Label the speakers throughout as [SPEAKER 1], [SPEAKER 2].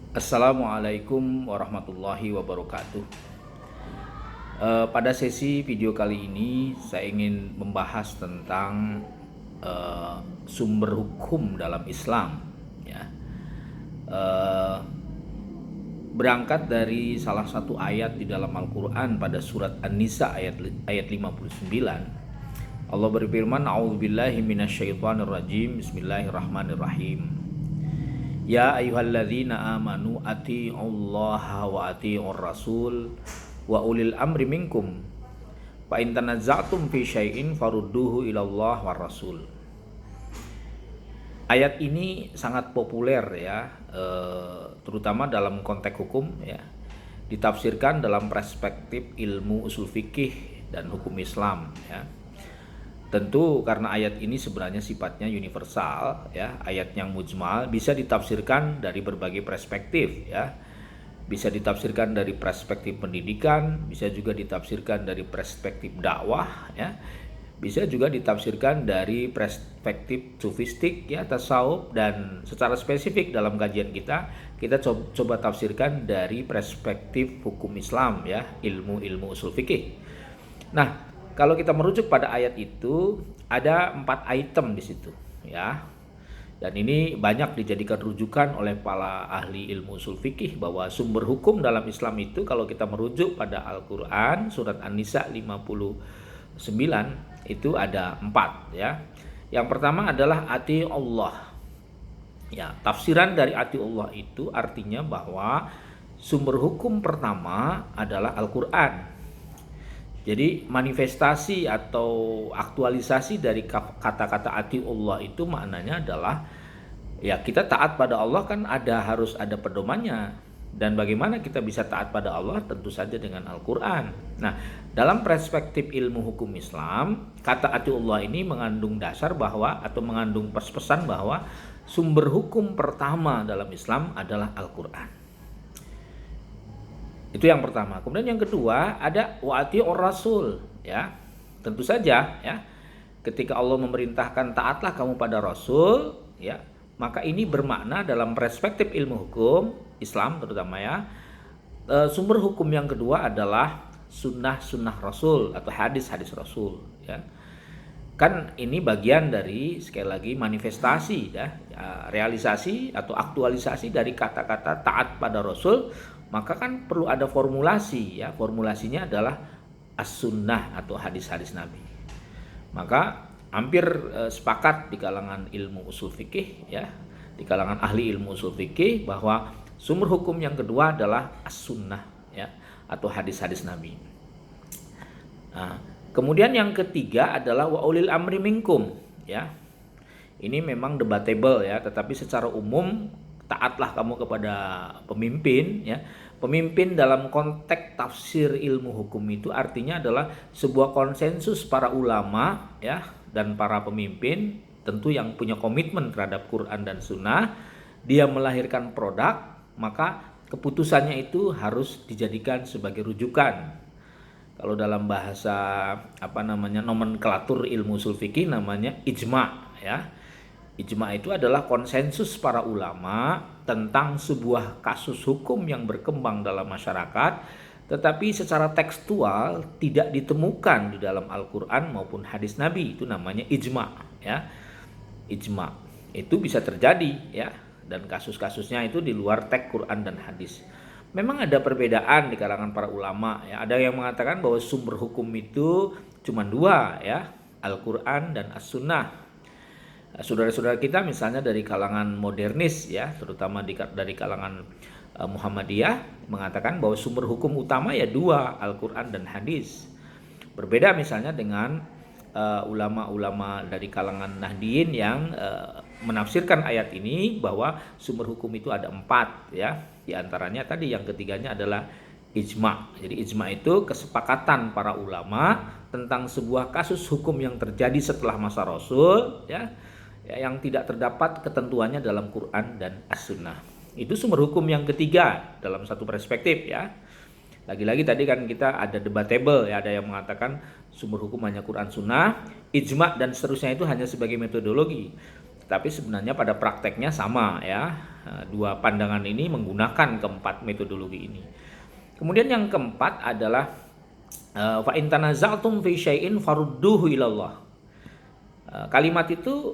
[SPEAKER 1] Assalamualaikum warahmatullahi wabarakatuh. Pada sesi video kali ini saya ingin membahas tentang sumber hukum dalam Islam. Ya. Eh, Berangkat dari salah satu ayat di dalam Al-Quran pada surat An-Nisa ayat 59. Allah berfirman, A'udzubillahi minasyaitonirrajim. Bismillahirrahmanirrahim. Ya ayyuhalladzina amanu atii'ullaha wa atii'ur rasul wa ulil amri minkum. Fa in tanazza'tum fi syai'in farudduhu ilallah war rasul. Ayat ini sangat populer ya, terutama dalam konteks hukum ya. Ditafsirkan dalam perspektif ilmu usul fikih dan hukum Islam ya. Tentu karena ayat ini sebenarnya sifatnya universal ya, ayat yang mujmal bisa ditafsirkan dari berbagai perspektif ya. Bisa ditafsirkan dari perspektif pendidikan, bisa juga ditafsirkan dari perspektif dakwah ya. Bisa juga ditafsirkan dari perspektif sufistik ya, tasawuf, dan secara spesifik dalam kajian kita coba tafsirkan dari perspektif hukum Islam ya, ilmu usul fikih. Nah, kalau kita merujuk pada ayat itu ada 4 item di situ ya. Dan ini banyak dijadikan rujukan oleh para ahli ilmu usul fikih bahwa sumber hukum dalam Islam itu kalau kita merujuk pada Al-Qur'an surat An-Nisa 59 itu ada 4 ya. Yang pertama adalah ati Allah. Ya, tafsiran dari ati Allah itu artinya bahwa sumber hukum pertama adalah Al-Qur'an. Jadi manifestasi atau aktualisasi dari kata-kata atiullah itu maknanya adalah ya kita taat pada Allah kan harus ada pedomannya. Dan bagaimana kita bisa taat pada Allah? Tentu saja dengan Al-Quran. Nah, dalam perspektif ilmu hukum Islam, kata atiullah ini mengandung dasar bahwa atau mengandung pesan bahwa sumber hukum pertama dalam Islam adalah Al-Quran. Itu yang pertama. Kemudian yang kedua ada wa'ati'ur rasul ya. Tentu saja ya. Ketika Allah memerintahkan taatlah kamu pada rasul ya, maka ini bermakna dalam perspektif ilmu hukum Islam terutama ya. Sumber hukum yang kedua adalah sunnah rasul atau hadis rasul ya. Kan ini bagian dari sekali lagi manifestasi ya, realisasi atau aktualisasi dari kata-kata taat pada rasul. Maka kan perlu ada formulasi ya. Formulasinya adalah as-sunnah atau hadis-hadis Nabi. Maka hampir sepakat di kalangan ilmu usul fikih ya, di kalangan ahli ilmu usul fikih bahwa sumber hukum yang kedua adalah as-sunnah ya atau hadis-hadis Nabi. Nah, kemudian yang ketiga adalah wa ulil amri minkum ya. Ini memang debatable ya, tetapi secara umum taatlah kamu kepada pemimpin ya. Pemimpin dalam konteks tafsir ilmu hukum itu artinya adalah sebuah konsensus para ulama ya dan para pemimpin tentu yang punya komitmen terhadap Quran dan Sunnah. Dia melahirkan produk, maka keputusannya itu harus dijadikan sebagai rujukan. Kalau dalam bahasa nomenklatur ilmu usul fikih namanya ijma ya. Ijma itu adalah konsensus para ulama tentang sebuah kasus hukum yang berkembang dalam masyarakat, tetapi secara tekstual tidak ditemukan di dalam Al-Quran maupun hadis Nabi. Itu namanya ijma ya. Ijma itu bisa terjadi ya, dan kasus-kasusnya itu di luar teks Quran dan hadis. Memang ada perbedaan di kalangan para ulama ya. Ada yang mengatakan bahwa sumber hukum itu cuma 2 ya, Al-Quran dan As-Sunnah. Saudara-saudara kita misalnya dari kalangan modernis ya, terutama dari kalangan Muhammadiyah mengatakan bahwa sumber hukum utama ya 2, Al-Quran dan hadis. Berbeda misalnya dengan ulama-ulama dari kalangan Nahdiyin yang menafsirkan ayat ini bahwa sumber hukum itu ada 4 ya. Di antaranya tadi yang ketiganya adalah ijma. Jadi ijma itu kesepakatan para ulama tentang sebuah kasus hukum yang terjadi setelah masa Rasul ya, yang tidak terdapat ketentuannya dalam Quran dan As-Sunnah. Itu sumber hukum yang ketiga dalam satu perspektif ya. Lagi-lagi tadi kan kita ada debatable ya, ada yang mengatakan sumber hukum hanya Quran Sunnah, ijma dan seterusnya itu hanya sebagai metodologi. Tapi sebenarnya pada prakteknya sama ya. Dua pandangan ini menggunakan keempat metodologi ini. Kemudian yang keempat adalah fa in tanaza'tum fi syai'in farudduhu ilallah. Kalimat itu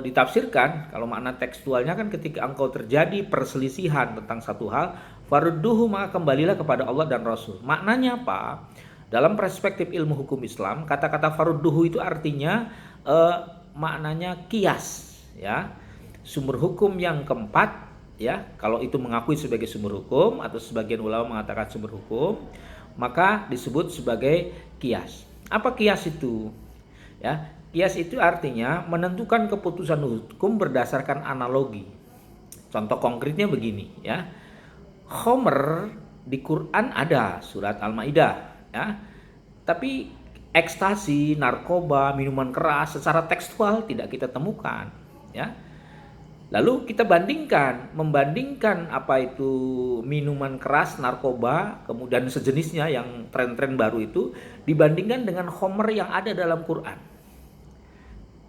[SPEAKER 1] ditafsirkan, kalau makna tekstualnya kan ketika engkau terjadi perselisihan tentang satu hal, farudduhu, maka kembalilah kepada Allah dan Rasul. Maknanya apa? Dalam perspektif ilmu hukum Islam, kata-kata farudduhu itu artinya maknanya kias, ya. Sumber hukum yang keempat, ya. Kalau itu mengakui sebagai sumber hukum atau sebagian ulama mengatakan sumber hukum, maka disebut sebagai kias. Apa kias itu? Ya, kias itu artinya menentukan keputusan hukum berdasarkan analogi. Contoh konkretnya begini, ya. Khomer di Quran ada, surat Al-Maidah, ya. Tapi ekstasi, narkoba, minuman keras secara tekstual tidak kita temukan, ya. Lalu kita membandingkan apa itu minuman keras, narkoba, kemudian sejenisnya yang tren-tren baru itu dibandingkan dengan khomer yang ada dalam Quran.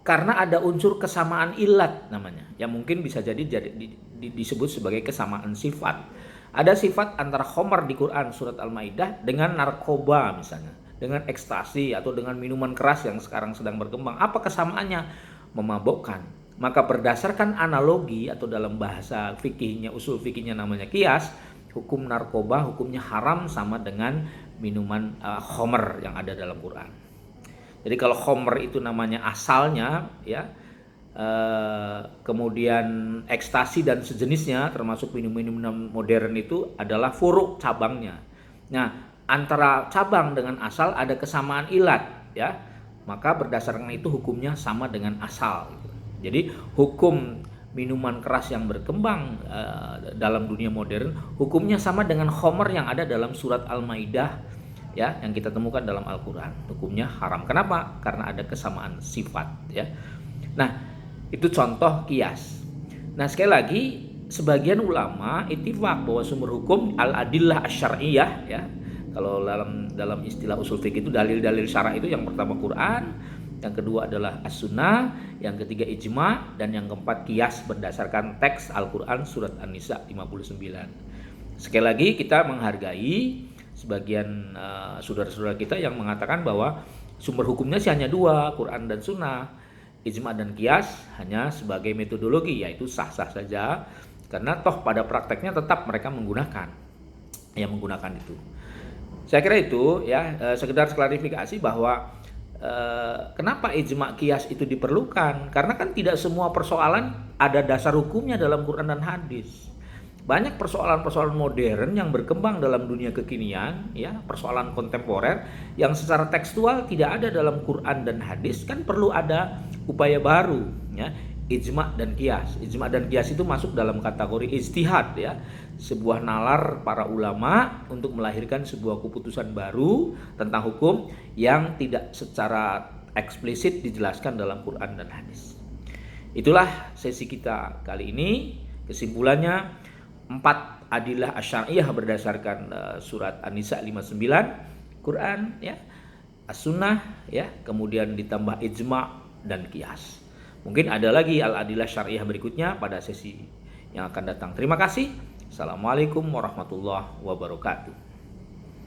[SPEAKER 1] Karena ada unsur kesamaan ilat namanya, yang mungkin bisa jadi disebut sebagai kesamaan sifat. Ada sifat antara khomer di Quran surat Al-Maidah dengan narkoba misalnya, dengan ekstasi atau dengan minuman keras yang sekarang sedang berkembang. Apa kesamaannya? Memabukkan. Maka berdasarkan analogi atau dalam bahasa fikihnya, usul fikihnya namanya kias, hukum narkoba hukumnya haram sama dengan minuman khomer yang ada dalam Quran. Jadi kalau khomer itu namanya asalnya, ya, kemudian ekstasi dan sejenisnya termasuk minum-minum modern itu adalah furuk, cabangnya. Nah, antara cabang dengan asal ada kesamaan ilat, ya, maka berdasarkan itu hukumnya sama dengan asal. Jadi hukum minuman keras yang berkembang dalam dunia modern hukumnya sama dengan khomer yang ada dalam surat Al-Maidah, ya, yang kita temukan dalam Al-Quran. Hukumnya haram. Kenapa? Karena ada kesamaan sifat, ya. Nah, itu contoh kias. Nah, sekali lagi sebagian ulama ittifaq bahwa sumber hukum al-adillah asy-syar'iyyah, ya. Kalau dalam istilah usul fikih itu dalil-dalil syara' itu yang pertama Quran, yang kedua adalah as-sunnah, yang ketiga ijma', dan yang keempat kias berdasarkan teks Al-Quran surat An-Nisa 59. Sekali lagi kita menghargai sebagian saudara-saudara kita yang mengatakan bahwa sumber hukumnya sih hanya dua, Quran dan sunnah. Ijma' dan kias hanya sebagai metodologi, yaitu sah-sah saja, karena toh pada prakteknya tetap mereka menggunakan itu. Saya kira itu, ya, sekedar klarifikasi bahwa kenapa ijma' kias itu diperlukan? Karena kan tidak semua persoalan ada dasar hukumnya dalam Quran dan hadis. Banyak persoalan-persoalan modern yang berkembang dalam dunia kekinian, ya, persoalan kontemporer yang secara tekstual tidak ada dalam Quran dan hadis, kan perlu ada upaya baru, ya, ijma' dan kias. Ijma' dan kias itu masuk dalam kategori ijtihad, ya, sebuah nalar para ulama untuk melahirkan sebuah keputusan baru tentang hukum yang tidak secara eksplisit dijelaskan dalam Quran dan hadis. Itulah sesi kita kali ini. Kesimpulannya, 4 adillah asy-syar'iyyah berdasarkan surat An-Nisa 59, Quran, ya, as-sunnah, ya, kemudian ditambah ijma' dan kias. Mungkin ada lagi al-adillah syar'iyyah berikutnya pada sesi yang akan datang. Terima kasih. Assalamualaikum warahmatullahi wabarakatuh.